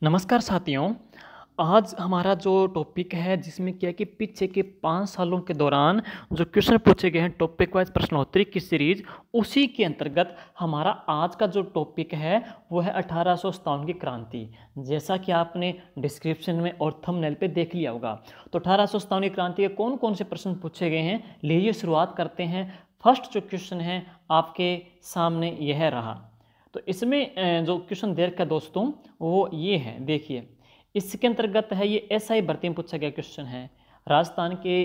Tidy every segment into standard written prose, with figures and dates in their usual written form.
नमस्कार साथियों। आज हमारा जो टॉपिक है जिसमें क्या है कि पीछे के 5 सालों के दौरान जो क्वेश्चन पूछे गए हैं टॉपिक वाइज प्रश्नोत्तरी की सीरीज, उसी के अंतर्गत हमारा आज का जो टॉपिक है वो है 1857 की क्रांति। जैसा कि आपने डिस्क्रिप्शन में और थंबनेल पे देख लिया होगा, तो 1857 की क्रांति के कौन कौन से प्रश्न पूछे गए हैं, लीजिए शुरुआत करते हैं। फर्स्ट जो क्वेश्चन है आपके सामने यह रहा। तो इसमें जो क्वेश्चन दे रखा है दोस्तों वो ये है, देखिए इसके अंतर्गत है, ये एसआई भर्ती में पूछा गया क्वेश्चन है। राजस्थान के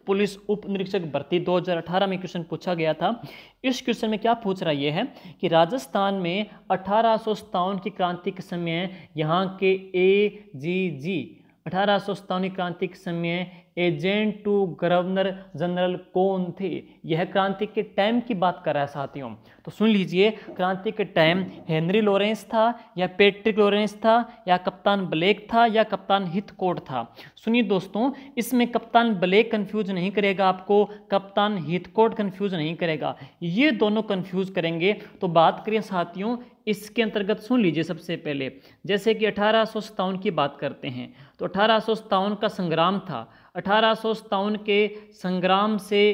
पुलिस उप निरीक्षक भर्ती 2018 में क्वेश्चन पूछा गया था। इस क्वेश्चन में क्या पूछ रहा है, ये है कि राजस्थान में 1857 की क्रांति के समय यहाँ के एजीजी 1857 की क्रांति के समय एजेंट टू गवर्नर जनरल कौन थे। यह क्रांति के टाइम की बात कर रहा है साथियों। तो सुन लीजिए, क्रांति के टाइम हेनरी लॉरेंस था या पैट्रिक लॉरेंस था या कप्तान ब्लेक था या कप्तान हिथकोर्ट था। सुनिए दोस्तों, इसमें कप्तान ब्लेक कंफ्यूज नहीं करेगा आपको, कप्तान हिथकोर्ट कंफ्यूज नहीं करेगा, ये दोनों कंफ्यूज करेंगे। तो बात करें साथियों इसके अंतर्गत, सुन लीजिए सबसे पहले, जैसे कि 1857 की बात करते हैं तो 1857 का संग्राम था। 1857 के संग्राम से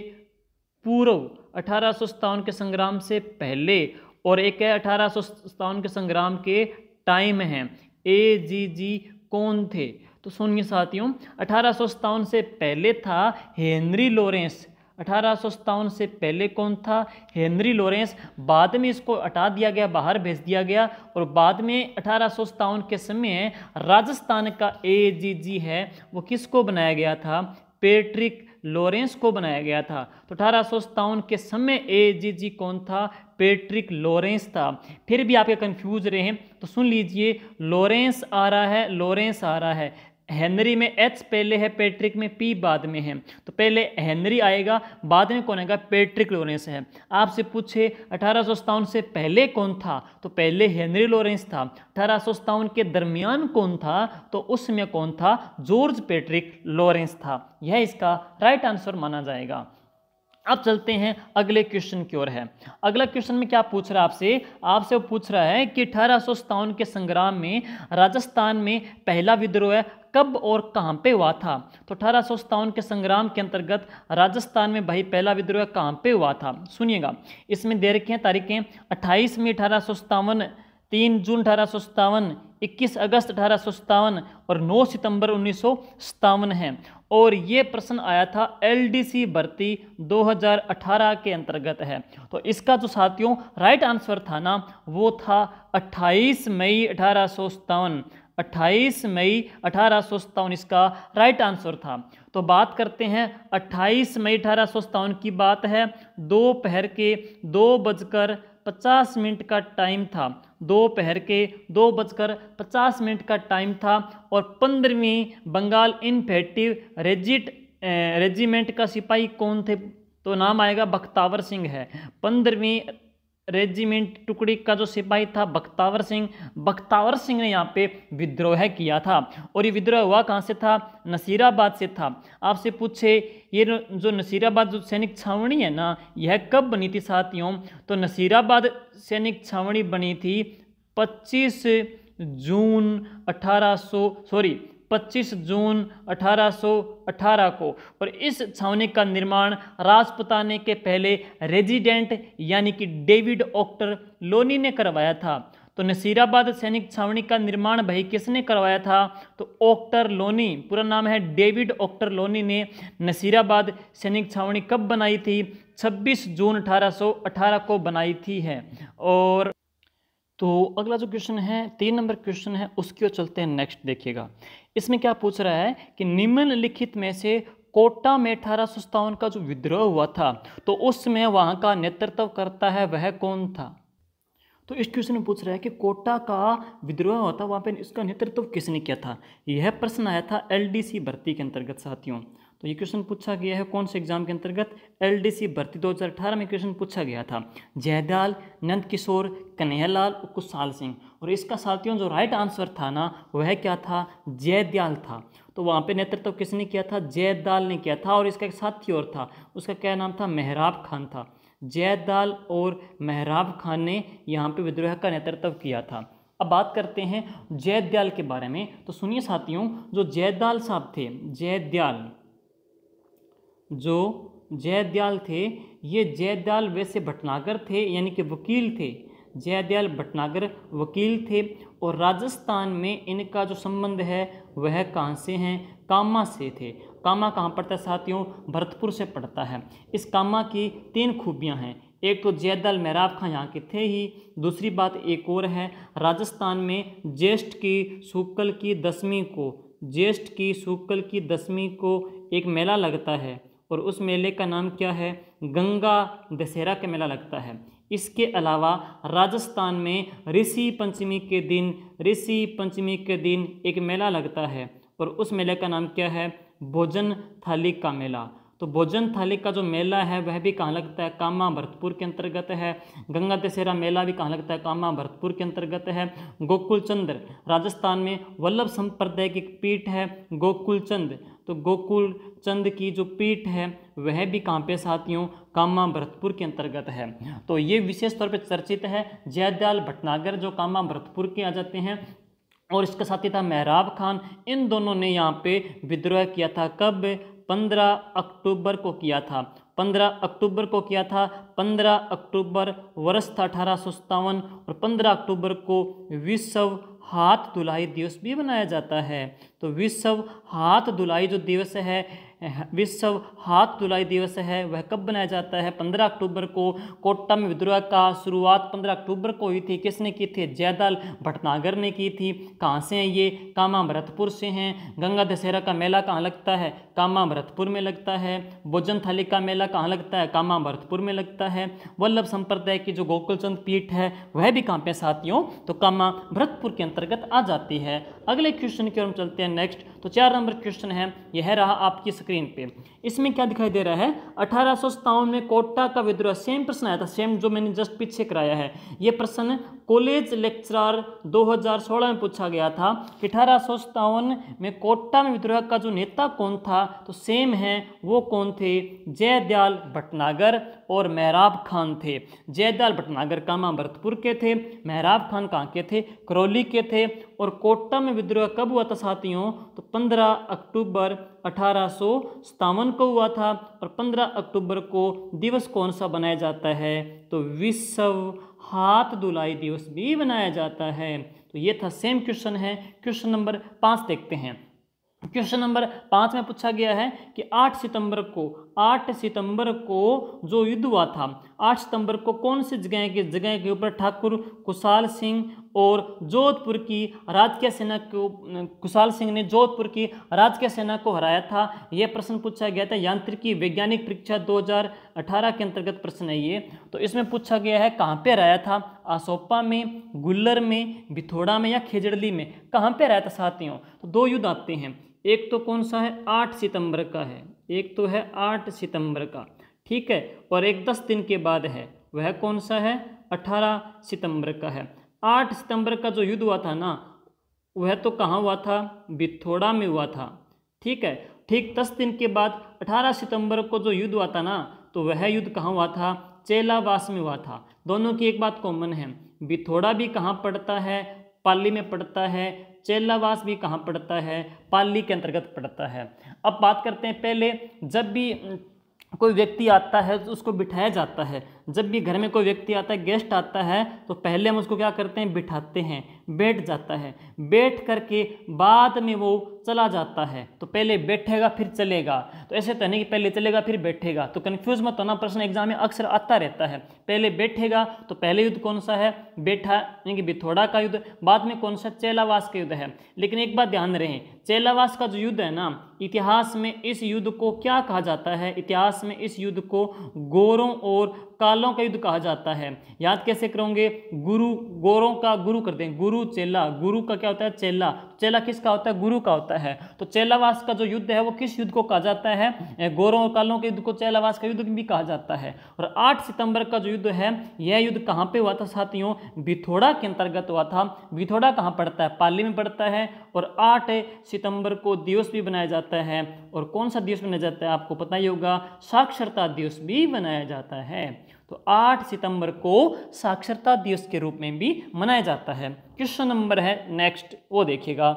पूर्व, 1857 के संग्राम से पहले, और एक है 1857 के संग्राम के टाइम है। एजीजी कौन थे? तो सुनिए साथियों, 1857 से पहले था हेनरी लॉरेंस। 1857 से पहले कौन था? Henry Lawrence. बाद में इसको हटा दिया गया, बाहर भेज दिया गया, और बाद में 1857 के समय राजस्थान का एजीजी है वो किसको बनाया गया था? पैट्रिक लॉरेंस को बनाया गया था। तो 1857 के समय एजीजी कौन था? पैट्रिक लॉरेंस था। फिर भी आपके कंफ्यूज रहे हैं तो सुन लीजिए, लॉरेंस आ रहा है, लॉरेंस आ रहा है, हेनरी में एच पहले है, पैट्रिक में पी बाद में है, तो पहले हेनरी आएगा, बाद में कौन आएगा? पैट्रिक लॉरेंस है। आपसे पूछे 1857 से पहले कौन था, तो पहले हेनरी लॉरेंस था। 1857 के दरमियान कौन था, तो उसमें कौन था? जॉर्ज पैट्रिक लॉरेंस था। यह इसका राइट आंसर माना जाएगा। अब चलते हैं अगले क्वेश्चन की ओर है। अगला क्वेश्चन में क्या पूछ रहा है आपसे? आपसे वो पूछ रहा है कि 1857 के संग्राम में राजस्थान में पहला विद्रोह कब और कहां पे हुआ था। तो 1857 के संग्राम के अंतर्गत राजस्थान में भाई पहला विद्रोह कहां पे हुआ था, सुनिएगा। इसमें दे रखी हैं तारीखें, 28 मई 1857, 3 जून 1857, 21 अगस्त 1857 और 9 सितंबर 1957 है। और ये प्रश्न आया था एलडीसी भर्ती 2018 के अंतर्गत है। तो इसका जो साथियों राइट आंसर था ना, वो था 28 मई 1857। 28 मई 1857 इसका राइट आंसर था। तो बात करते हैं 28 मई 1857 की बात है। दोपहर के 2:50 का टाइम था। दोपहर के 2:50 का टाइम था। और 15वीं बंगाल इन्फेंट्री रेजिमेंट का सिपाही कौन थे? तो नाम आएगा बख्तावर सिंह है। 15वीं रेजिमेंट टुकड़ी का जो सिपाही था बख्तावर सिंह। बख्तावर सिंह ने यहाँ पे विद्रोह किया था। और ये विद्रोह हुआ कहाँ से था? नसीराबाद से था। आपसे पूछे ये जो नसीराबाद जो सैनिक छावनी है ना, यह कब बनी थी साथियों? तो नसीराबाद सैनिक छावनी बनी थी 25 जून 1818 को। और इस छावनी का निर्माण राजपुताने के पहले रेजिडेंट यानी कि डेविड ऑक्टर लोनी ने करवाया था। तो नसीराबाद सैनिक छावनी का निर्माण भाई किसने करवाया था? तो ऑक्टर लोनी, पूरा नाम है डेविड ऑक्टर लोनी ने नसीराबाद सैनिक छावनी कब बनाई थी? 26 जून 1818 को बनाई थी है। और तो अगला जो क्वेश्चन है 3 नंबर क्वेश्चन है, उसकी ओर चलते हैं। नेक्स्ट देखिएगा, इसमें क्या पूछ रहा है कि निम्नलिखित में से कोटा में 1857 का जो विद्रोह हुआ था तो उसमें वहां का नेतृत्व करता है वह कौन था? तो इस क्वेश्चन में पूछ रहा है कि कोटा का विद्रोह हुआ था, वहां पे इसका नेतृत्व किसने किया था। यह प्रश्न आया था एलडीसी भर्ती के अंतर्गत साथियों। तो ये क्वेश्चन पूछा गया है कौन से एग्जाम के अंतर्गत? एलडीसी भर्ती 2018 में क्वेश्चन पूछा गया था। जयदयाल, नंद किशोर, कन्हैयालाल और कुशाल सिंह। और इसका साथियों जो राइट आंसर था ना, वह क्या था? जयदयाल था। तो वहाँ पे नेतृत्व किसने किया था? जयदयाल ने किया था। और इसका एक साथी और था, उसका क्या नाम था? मेहराब खान था। जयदयाल और मेहराब खान ने यहाँ पे विद्रोह का नेतृत्व किया था। अब बात करते हैं जयदयाल के बारे में। तो सुनिए साथियों, जो जयदयाल साहब थे, जयदयाल थे, ये जयदयाल वैसे भटनागर थे, यानी कि वकील थे। जयदयाल भटनागर वकील थे और राजस्थान में इनका जो संबंध है वह कहाँ से हैं? कामा से थे। कामा कहाँ पड़ता है साथियों? भरतपुर से पड़ता है। इस कामा की 3 खूबियाँ हैं। एक तो जयदयाल मेहराब खां यहाँ के थे ही, दूसरी बात एक और है, राजस्थान में ज्येष्ठ की शुक्ल की दसवीं को एक मेला लगता है और उस मेले का नाम क्या है? गंगा दशहरा का मेला लगता है। इसके अलावा राजस्थान में ऋषि पंचमी के दिन एक मेला लगता है और उस मेले का नाम क्या है? भोजन थाली का मेला। तो भोजन थाली का जो मेला है वह भी कहाँ लगता है? कामा भरतपुर के अंतर्गत है। गंगा दशहरा मेला भी कहाँ लगता है? कामा भरतपुर के अंतर्गत है। गोकुलचंद, राजस्थान में वल्लभ संप्रदाय की पीठ है गोकुलचंद, तो गोकुलचंद की जो पीठ है वह भी कहाँ पे साथियों? कामा भरतपुर के अंतर्गत है। तो ये विशेष तौर पर चर्चित है जयदयाल भटनागर जो कामा भरतपुर के आ जाते हैं, और इसके साथ ही था मेहराब खान। इन दोनों ने यहाँ पे विद्रोह किया था। कब? 15 अक्टूबर को किया था। 15 अक्टूबर वर्ष था 1857 और 15 अक्टूबर को विश्व हाथ धुलाई दिवस भी मनाया जाता है। तो विश्व हाथ धुलाई दिवस है वह कब बनाया जाता है? 15 अक्टूबर को। कोटा में विद्रोह का शुरुआत 15 अक्टूबर को हुई थी। किसने की थी? जयदयाल भटनागर ने की थी। कहाँ से हैं ये? कामा भरतपुर से हैं। गंगा दशहरा का मेला कहाँ लगता है? कामा भरतपुर में लगता है। भोजन थाली का मेला कहाँ लगता है? कामा भरतपुर में लगता है। वल्लभ संप्रदाय की जो गोकुलचंद पीठ है वह भी कहाँ पे साथियों? तो कामा भरतपुर के अंतर्गत आ जाती है। अगले क्वेश्चन की ओर हम चलते हैं नेक्स्ट। तो 4 नंबर क्वेश्चन है, यह रहा आपकी स्क्रीन पे। इसमें क्या दिखाई दे रहा है? 1857 में कोटा का विद्रोह। सेम प्रश्न आया था, सेम जो मैंने जस्ट पीछे कराया है। यह प्रश्न कॉलेज लेक्चरर 2016 में पूछा गया था कि 1857 में कोटा में विद्रोह का जो नेता कौन था? तो सेम है, वो कौन थे? जयदयाल भटनागर और मेहराब खान थे। जयदयाल भटनागर कामा भरतपुर के थे, मेहराब खान कहाँ के थे? करौली के थे। और कोटा में विद्रोह कब हुआ था साथियों? तो 15 अक्टूबर 1857 को हुआ था। और 15 अक्टूबर को दिवस कौन सा बनाया जाता है? तो विश्व हाथ धुलाई दिवस भी बनाया जाता है। तो ये था, सेम क्वेश्चन है। क्वेश्चन नंबर 5 देखते हैं। क्वेश्चन नंबर 5 में पूछा गया है कि 8 सितंबर को जो युद्ध हुआ था, 8 सितंबर को कौन सी जगह के ऊपर ठाकुर खुशहाल सिंह और जोधपुर की राजकीय सेना को, खुशहाल सिंह ने जोधपुर की राजकीय सेना को हराया था? यह प्रश्न पूछा गया था यांत्रिकी वैज्ञानिक परीक्षा 2018 के अंतर्गत प्रश्न है ये। तो इसमें पूछा गया है कहाँ पे हराया था? आसोपा में, गुल्लर में, बिथोड़ा में या खेजड़ली में? कहाँ पे हराया था साथियों? तो 2 युद्ध आते हैं। एक तो कौन सा है? 8 सितंबर का है। एक तो है 8 सितंबर का, ठीक है, और एक 10 दिन के बाद है, वह कौन सा है? 18 सितंबर का है। 8 सितंबर का जो युद्ध हुआ था ना, वह तो कहाँ हुआ था? बिथोड़ा में हुआ था, ठीक है। ठीक 10 दिन के बाद 18 सितंबर को जो युद्ध हुआ था ना, तो वह युद्ध कहाँ हुआ था? चेलावास में हुआ था। दोनों की एक बात कॉमन है, बिथोड़ा भी कहाँ पड़ता है? पाली में पड़ता है। चेलावास भी कहाँ पड़ता है? पाली के अंतर्गत पड़ता है। अब बात करते हैं, पहले जब भी कोई व्यक्ति आता है तो उसको बिठाया जाता है। जब भी घर में कोई व्यक्ति आता है, गेस्ट आता है, तो पहले हम उसको क्या करते हैं? बिठाते हैं, बैठ जाता है। बैठ करके बाद में वो चला जाता है। तो पहले बैठेगा फिर चलेगा, तो ऐसे तो नहीं कि पहले चलेगा फिर बैठेगा। तो कंफ्यूज मत होना, प्रश्न एग्जाम में अक्सर आता रहता है। पहले बैठेगा तो पहले युद्ध कौन सा है? बैठा यानी कि बिथोड़ा का युद्ध। बाद में कौन सा? चेलावास का युद्ध है। लेकिन एक बात ध्यान रहे, चेलावास का जो युद्ध है ना, इतिहास में इस युद्ध को क्या कहा जाता है? इतिहास में इस युद्ध को गोरों और कालों का युद्ध कहा जाता है। याद कैसे करोगे? गुरु, गोरों का गुरु कर दें, गुरु चेला। गुरु का क्या होता है? चेला। चेला किसका होता है? गुरु का होता है। तो चेलावास का जो युद्ध है वो किस युद्ध को कहा जाता है? गोरों और कालों के युद्ध को चेलावास का युद्ध भी कहा जाता है। और 8 सितंबर का जो युद्ध है, यह युद्ध कहाँ पे हुआ था साथियों? बिथोड़ा के अंतर्गत हुआ था। बिथोड़ा कहाँ पड़ता है? पाली में पड़ता है। और 8 सितंबर को दिवस भी बनाया जाता है। और कौन सा दिवस बनाया जाता है? आपको पता ही होगा, साक्षरता दिवस भी बनाया जाता है। तो 8 सितंबर को साक्षरता दिवस के रूप में भी मनाया जाता है। क्वेश्चन नंबर है नेक्स्ट, वो देखिएगा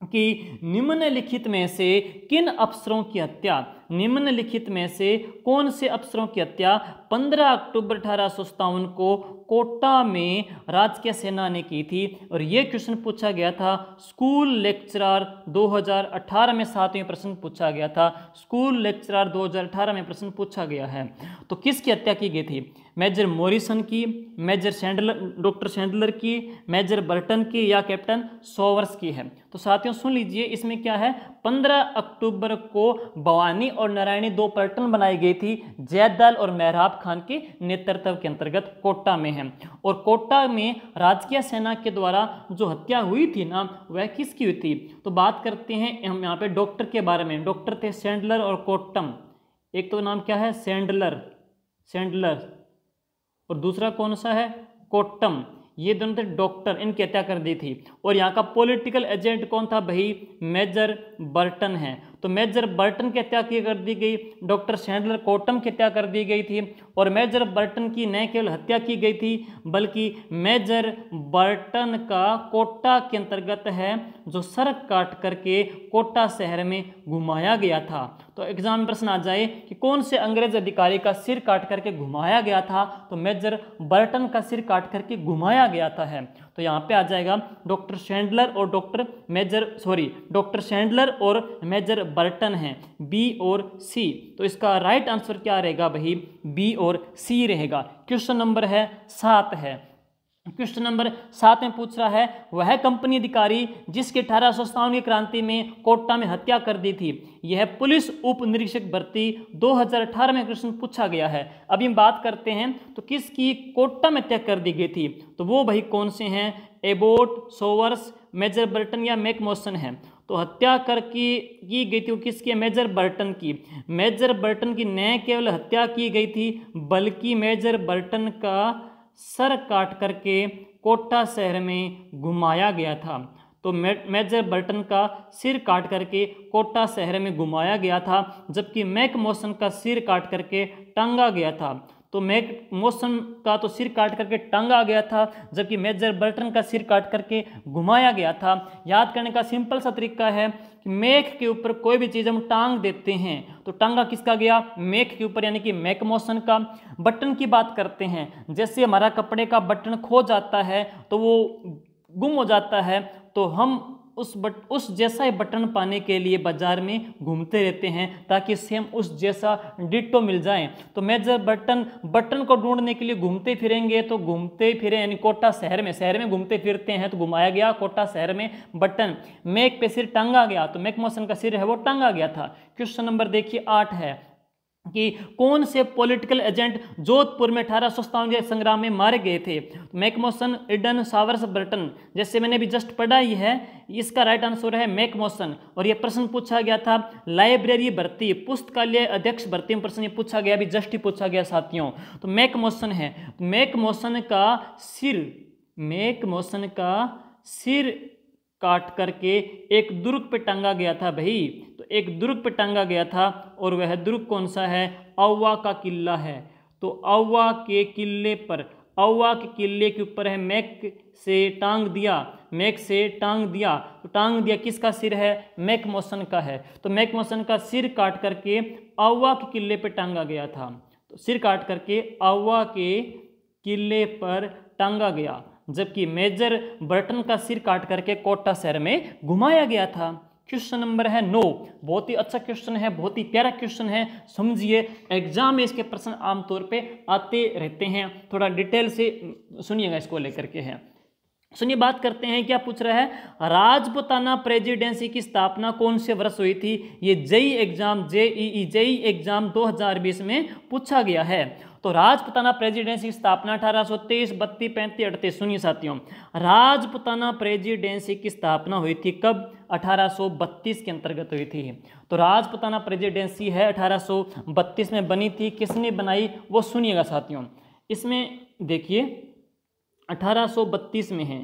कि निम्नलिखित में से किन अफसरों की हत्या, निम्नलिखित में से कौन से अफसरों की हत्या 15 अक्टूबर 1857 को कोटा में राजकीय सेना ने की थी। और ये क्वेश्चन पूछा गया था स्कूल लेक्चरर 2018 में, 7वें प्रश्न पूछा गया था, स्कूल लेक्चरर 2018 में प्रश्न पूछा गया है। तो किसकी हत्या की गई थी? मेजर मॉरिसन की, मेजर सैंडलर, डॉक्टर सैंडलर की, मेजर बर्टन की या कैप्टन सोवर्स की है। तो साथियों सुन लीजिए, इसमें क्या है, 15 अक्टूबर को भवानी और नारायणी 2 पलटन बनाई गई थी, जैदल और मेहराब खान के नेतृत्व के अंतर्गत कोटा में है। और कोटा में राजकीय सेना के द्वारा जो हत्या हुई थी ना, वह किसकी हुई थी? तो बात करते हैं हम यहाँ पे डॉक्टर के बारे में। डॉक्टर थे सैंडलर और कोट्टम। एक तो नाम क्या है, सैंडलर, सैंडलर, और दूसरा कौन सा है, कोट्टम। ये दोनों थे डॉक्टर, इनकी हत्या कर दी थी। और यहाँ का पॉलिटिकल एजेंट कौन था भाई? मेजर बर्टन है। तो मेजर बर्टन की हत्या की कर दी गई, डॉक्टर सैंडलर कोट्टम की हत्या कर दी गई थी। और मेजर बर्टन की न केवल हत्या की गई थी, बल्कि मेजर बर्टन का कोटा के अंतर्गत है जो सर काट करके कोटा शहर में घुमाया गया था। तो एग्जाम में प्रश्न आ जाए कि कौन से अंग्रेज अधिकारी का सिर काट करके घुमाया गया था? तो मेजर बर्टन का सिर काट करके घुमाया गया था है। तो यहाँ पे आ जाएगा डॉक्टर सैंडलर और डॉक्टर सैंडलर और मेजर बर्टन हैं, बी और सी। तो इसका राइट आंसर क्या रहेगा भाई? बी और सी रहेगा। क्वेश्चन नंबर है 7 है। क्वेश्चन नंबर 7 में पूछ रहा है वह कंपनी अधिकारी जिसके 1857 की क्रांति में कोटा में हत्या कर दी थी। यह पुलिस उप निरीक्षक भर्ती 2018 में क्वेश्चन पूछा गया है। अभी हम बात करते हैं तो किसकी कोटा में हत्या कर दी गई थी? तो वो भाई कौन से हैं? एबोट, सोवर्स, मेजर बर्टन या मैकमोसन है। तो हत्या की गई थी वो किसकी? मेजर बर्टन की। मेजर बर्टन की न केवल हत्या की गई थी, बल्कि मेजर बर्टन का सर काट करके कोटा शहर में घुमाया गया था। तो मेजर बर्टन का सिर काट करके कोटा शहर में घुमाया गया था, जबकि मैकमोसन का सिर काट करके टांगा गया था। तो मैकमोसन का तो सिर काट करके टांगा गया था, जबकि मेजर बर्टन का सिर काट करके घुमाया गया था। याद करने का सिंपल सा तरीका है कि मेक के ऊपर कोई भी चीज़ हम टांग देते हैं तो टांगा किसका गया? मेक के ऊपर, यानी कि मैकमोसन का। बटन की बात करते हैं, जैसे हमारा कपड़े का बटन खो जाता है तो वो गुम हो जाता है, तो हम उस जैसा ही बटन पाने के लिए बाजार में घूमते रहते हैं ताकि सेम उस जैसा डिट्टो मिल जाए। तो मेजर बटन को ढूंढने के लिए घूमते फिरेंगे, तो घूमते फिरे यानी कोटा शहर में घूमते फिरते हैं तो घुमाया गया कोटा शहर में बटन। मेक पे सिर टांगा गया, तो मैकमोसन का सिर है वो टांगा गया था। क्वेश्चन नंबर देखिए 8 है कि कौन से पॉलिटिकल एजेंट जोधपुर में 1857 के संग्राम में मारे गए थे? मैकमोसन, इडन, सावर्स, बर्टन। जैसे मैंने भी जस्ट पढ़ा ही है, इसका राइट आंसर है मैकमोसन। और यह प्रश्न पूछा गया था लाइब्रेरी भर्ती, पुस्तकालय अध्यक्ष भर्ती में प्रश्न ये पूछा गया, अभी जस्ट ही पूछा गया साथियों। तो मैकमोसन है। मैकमोसन का सिर काट करके एक दुर्ग पे टांगा गया था भाई। तो एक दुर्ग पे टांगा गया था, और वह दुर्ग कौन सा है? औवा का किला है। तो औवा के किले के ऊपर है मेक से टांग दिया। तो टांग दिया किसका सिर है? मैकमोसन का है। तो मैकमोसन का सिर काट करके औवा के किले पे टांगा गया था। तो सिर काट करके औवा के किले पर टांगा गया, जबकि मेजर बर्टन का सिर काट करके कोटा शहर में घुमाया गया था। क्वेश्चन नंबर है 9। बहुत ही अच्छा क्वेश्चन है, बहुत ही प्यारा क्वेश्चन है, समझिए। एग्जाम में इसके प्रश्न आमतौर पे आते रहते हैं, थोड़ा डिटेल से सुनिएगा इसको लेकर के है। सुनिए, बात करते हैं क्या पूछ रहा है। राजपुताना प्रेसिडेंसी की स्थापना कौन से वर्ष हुई थी? ये जेई एग्जाम 2020 में पूछा गया है। तो राजपुताना प्रेसिडेंसी की स्थापना 1823, 32, 35, 38। सुनिए साथियों, राजपुताना प्रेसिडेंसी की स्थापना हुई थी कब? 1832 के अंतर्गत हुई थी। तो राजपुताना प्रेसिडेंसी है 1832 में बनी थी। किसने बनाई वो सुनिएगा साथियों। इसमें देखिए 1832 में है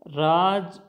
राजपुताना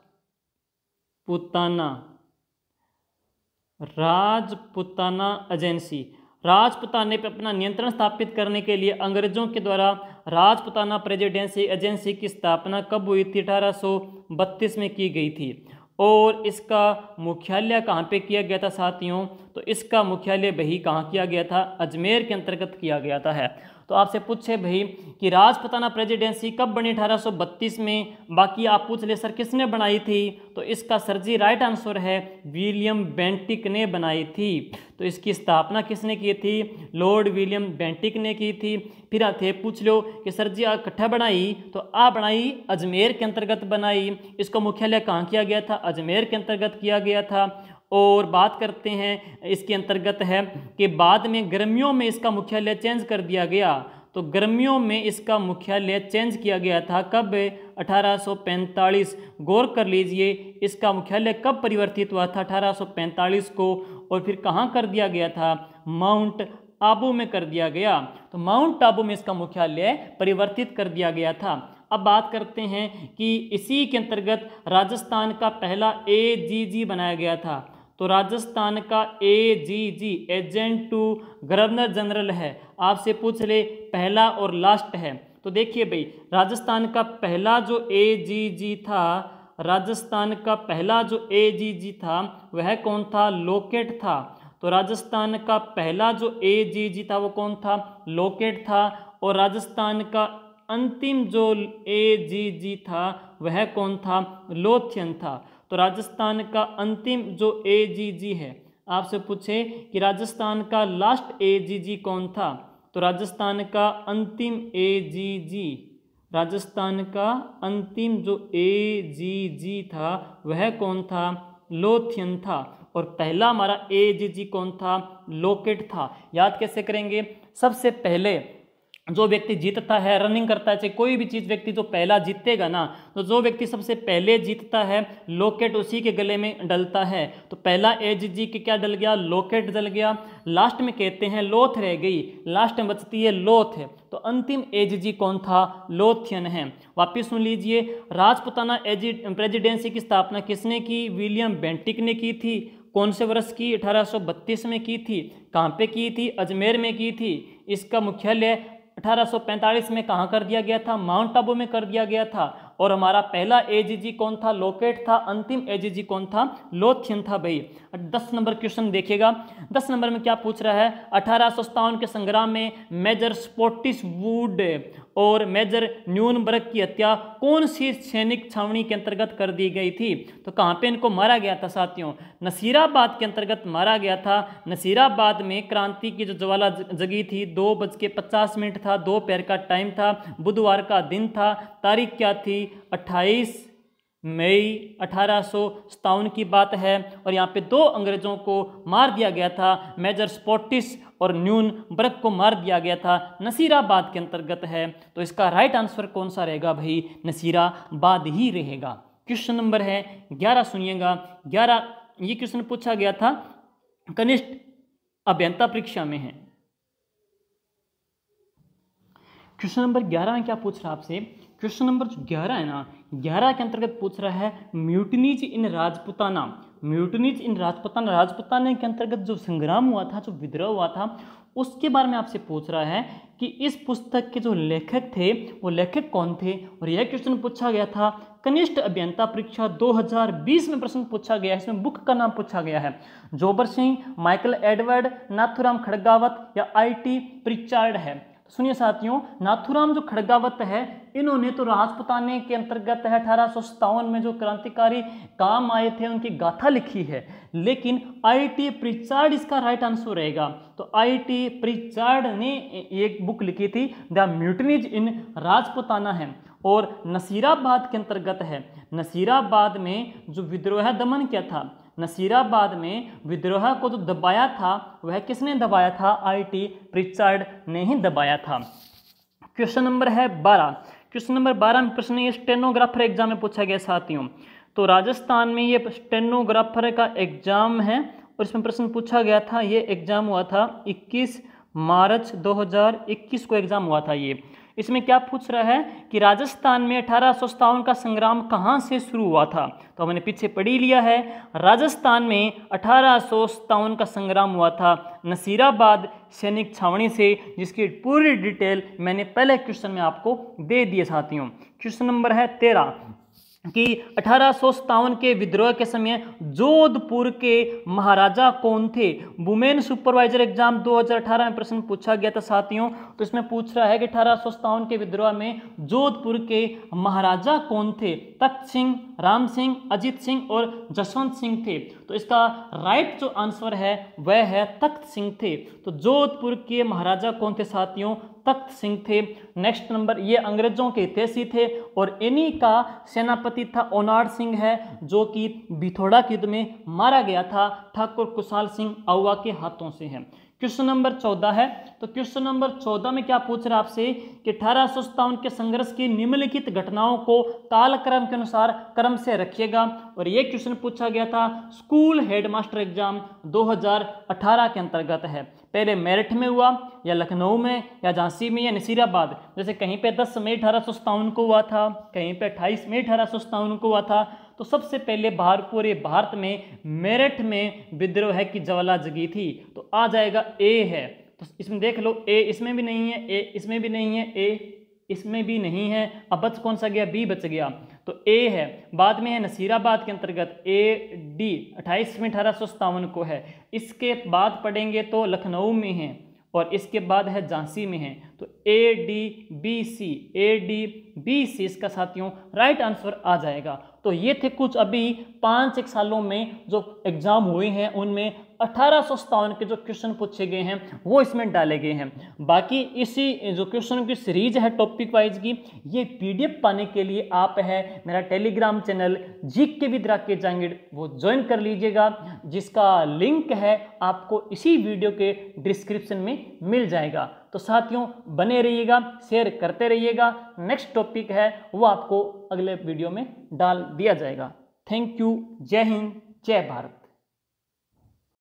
राजपुताने पर अपना नियंत्रण स्थापित करने के लिए अंग्रेजों के द्वारा राजपुताना प्रेसिडेंसी एजेंसी की स्थापना कब हुई थी? 1832 में की गई थी। और इसका मुख्यालय कहाँ पे किया गया था साथियों? तो इसका मुख्यालय भाई कहाँ किया गया था? अजमेर के अंतर्गत किया गया था है। तो आपसे पूछे भाई कि राजपुताना प्रेसिडेंसी कब बनी? 1832 में। बाकी आप पूछ ले सर किसने बनाई थी? तो इसका सर जी राइट आंसर है विलियम बेंटिक ने बनाई थी। तो इसकी स्थापना किसने की थी? लॉर्ड विलियम बेंटिक ने की थी। फिर आते पूछ लो कि सर जी इकट्ठा बनाई, तो आ बनाई अजमेर के अंतर्गत बनाई। इसका मुख्यालय कहाँ किया गया था? अजमेर के अंतर्गत किया गया था। और बात करते हैं इसके अंतर्गत है कि बाद में गर्मियों में इसका मुख्यालय चेंज कर दिया गया। तो गर्मियों में इसका मुख्यालय चेंज किया गया था कब? 1845। गौर कर लीजिए इसका मुख्यालय कब परिवर्तित हुआ था? 1845 को। और फिर कहाँ कर दिया गया था? माउंट आबू में कर दिया गया। तो माउंट आबू में इसका मुख्यालय परिवर्तित कर दिया गया था। अब बात करते हैं कि इसी के अंतर्गत राजस्थान का पहला AGG बनाया गया था। तो राजस्थान का AGG agent to governor general है। आपसे पूछ ले पहला और लास्ट है। तो देखिए भाई राजस्थान का पहला जो AGG था, राजस्थान का पहला जो AGG था वह कौन था? लोकेट था। तो राजस्थान का पहला जो AGG था वो कौन था? लोकेट था। और राजस्थान का अंतिम जो AGG था वह कौन था? लोथियन था। तो राजस्थान का अंतिम जो AGG है, आपसे पूछे कि राजस्थान का लास्ट AGG कौन था? तो राजस्थान का अंतिम AGG, राजस्थान का अंतिम जो AGG था वह कौन था? लोथियन था। और पहला हमारा AGG कौन था? लोकेट था। याद कैसे करेंगे? सबसे पहले जो व्यक्ति जीतता है, रनिंग करता है, चाहे कोई भी चीज़ व्यक्ति जो पहला जीतेगा ना, तो जो व्यक्ति सबसे पहले जीतता है लोकेट उसी के गले में डलता है। तो पहला AGG के क्या डल गया? लोकेट डल गया। लास्ट में कहते हैं लोथ रह गई, लास्ट में बचती है लोथ है। तो अंतिम AGG कौन था? लोथियन है। वापिस सुन लीजिए, राजपुताना प्रेसिडेंसी की स्थापना किसने की? विलियम बेंटिक ने की थी। कौन से वर्ष की? 1832 में की थी। कहाँ पे की थी? अजमेर में की थी। इसका मुख्यालय 1845 में कहाँ कर दिया गया था? माउंट आबू में कर दिया गया था। और हमारा पहला AGG कौन था? लोकेट था। अंतिम AGG कौन था? लोथियन था भाई। 10 नंबर क्वेश्चन देखिएगा। 10 नंबर में क्या पूछ रहा है? 1857 के संग्राम में मेजर स्पॉटिसवुड और मेजर न्यूनबर्ग की हत्या कौन सी सैनिक छावनी के अंतर्गत कर दी गई थी? तो कहाँ पे इनको मारा गया था साथियों? नसीराबाद के अंतर्गत मारा गया था। नसीराबाद में क्रांति की जो ज्वाला जगी थी, 2:50 था, दोपहर का टाइम था, बुधवार का दिन था। तारीख क्या थी? 28 मई 1857 की बात है। और यहाँ पे 2 अंग्रेजों को मार दिया गया था, मेजर स्पॉटिस और न्यूनबर्ग को मार दिया गया था। नसीराबाद के अंतर्गत है। तो इसका राइट आंसर कौन सा रहेगा भाई? नसीराबाद ही रहेगा। क्वेश्चन नंबर है 11, सुनिएगा। 11 ये क्वेश्चन पूछा गया था, कनिष्ठ अभियंता परीक्षा में है। क्वेश्चन नंबर 11 में क्या पूछ रहा है आपसे? क्वेश्चन नंबर 11 है ना, 11 के अंतर्गत पूछ रहा है म्यूटनीज इन राजपुताना। म्यूटनीज इन राजपुताना, राजपुताना के अंतर्गत जो संग्राम हुआ था, जो विद्रोह हुआ था, उसके बारे में आपसे पूछ रहा है कि इस पुस्तक के जो लेखक थे वो लेखक कौन थे। और यह क्वेश्चन पूछा गया था कनिष्ठ अभियंता परीक्षा 2020 में प्रश्न पूछा गया है। इसमें बुक का नाम पूछा गया है जोबर सिंह, माइकल एडवर्ड, नाथुराम खड़गावत या IT प्रिचार्ड है। सुनिए साथियों, नाथुराम जो खड़गावत है, इन्होंने तो राजपुताने के अंतर्गत है 1857 में जो क्रांतिकारी काम आए थे उनकी गाथा लिखी है। लेकिन IT प्रिचार्ड इसका राइट आंसर रहेगा। तो IT प्रिचार्ड ने एक बुक लिखी थी द म्यूटनीज इन राजपुताना है। और नसीराबाद के अंतर्गत है। नसीराबाद में जो विद्रोह दमन क्या था? नसीराबाद में विद्रोह को जो दबाया था वह किसने दबाया था? IT प्रिचार्ड ने ही दबाया था। क्वेश्चन नंबर है 12। क्वेश्चन नंबर 12 में प्रश्न ये स्टेनोग्राफर एग्जाम में पूछा गया साथियों। तो राजस्थान में ये स्टेनोग्राफर का एग्जाम है और इसमें प्रश्न पूछा गया था। ये एग्जाम हुआ था 21 मार्च 2021 को एग्जाम हुआ था। ये इसमें क्या पूछ रहा है कि राजस्थान में 1857 का संग्राम कहाँ से शुरू हुआ था। तो हमने पीछे पढ़ ही लिया है, राजस्थान में 1857 का संग्राम हुआ था नसीराबाद सैनिक छावनी से, जिसकी पूरी डिटेल मैंने पहले क्वेश्चन में आपको दे दिए साथियों। क्वेश्चन नंबर है 13 कि 1857 के विद्रोह के समय जोधपुर के महाराजा कौन थे। वुमेन सुपरवाइजर एग्जाम 2018 में प्रश्न पूछा गया था साथियों। तो इसमें पूछ रहा है कि 1857 के विद्रोह में जोधपुर के महाराजा कौन थे। तख्त सिंह, राम सिंह, अजीत सिंह और जसवंत सिंह थे। तो इसका राइट जो आंसर है वह है तख्त सिंह थे। तो जोधपुर के महाराजा कौन थे साथियों, तख्त सिंह थे। नेक्स्ट नंबर, ये अंग्रेजों के हितैषी थे और इन्हीं का सेनापति था ओनाड सिंह है, जो कि बिथोड़ा की युद्ध में मारा गया था ठाकुर कुशाल सिंह आहुआ के हाथों से है। क्वेश्चन नंबर 14 है। तो क्वेश्चन नंबर 14 में क्या पूछ रहा है आपसे कि 1857 के संघर्ष की निम्नलिखित घटनाओं को कालक्रम के अनुसार क्रम से रखिएगा। और ये क्वेश्चन पूछा गया था स्कूल हेडमास्टर एग्जाम 2018 के अंतर्गत है। पहले मेरठ में हुआ या लखनऊ में या झांसी में या नसीराबाद। जैसे कहीं पे 10 मई 1857 को हुआ था, कहीं पे 28 मई 1857 को हुआ था। तो सबसे पहले पूरे भारत में मेरठ में विद्रोह की ज्वाला जगी थी। तो आ जाएगा ए है। तो इसमें देख लो, ए इसमें भी नहीं है, ए इसमें भी नहीं है, ए इसमें भी नहीं है। अब बच कौन सा गया, बी बच गया। तो ए है। बाद में है नसीराबाद के अंतर्गत ए डी 28 मई 1857 को है। इसके बाद पढ़ेंगे तो लखनऊ में है और इसके बाद है झांसी में है। तो A D B C, A D B C इसका साथियों राइट आंसर आ जाएगा। तो ये थे कुछ अभी 5-1 सालों में जो एग्जाम हुए हैं, उनमें 1857 के जो क्वेश्चन पूछे गए हैं वो इसमें डाले गए हैं। बाकी इसी जो क्वेश्चन की सीरीज है टॉपिक वाइज की, ये पीडीएफ पाने के लिए आप है मेरा Telegram channel GK with Rakesh Jangid वो ज्वाइन कर लीजिएगा, जिसका लिंक है आपको इसी वीडियो के डिस्क्रिप्शन में मिल जाएगा। तो साथियों बने रहिएगा, शेयर करते रहिएगा। नेक्स्ट टॉपिक है वो आपको अगले वीडियो में डाल दिया जाएगा। Thank you. जय हिंद, जय भारत।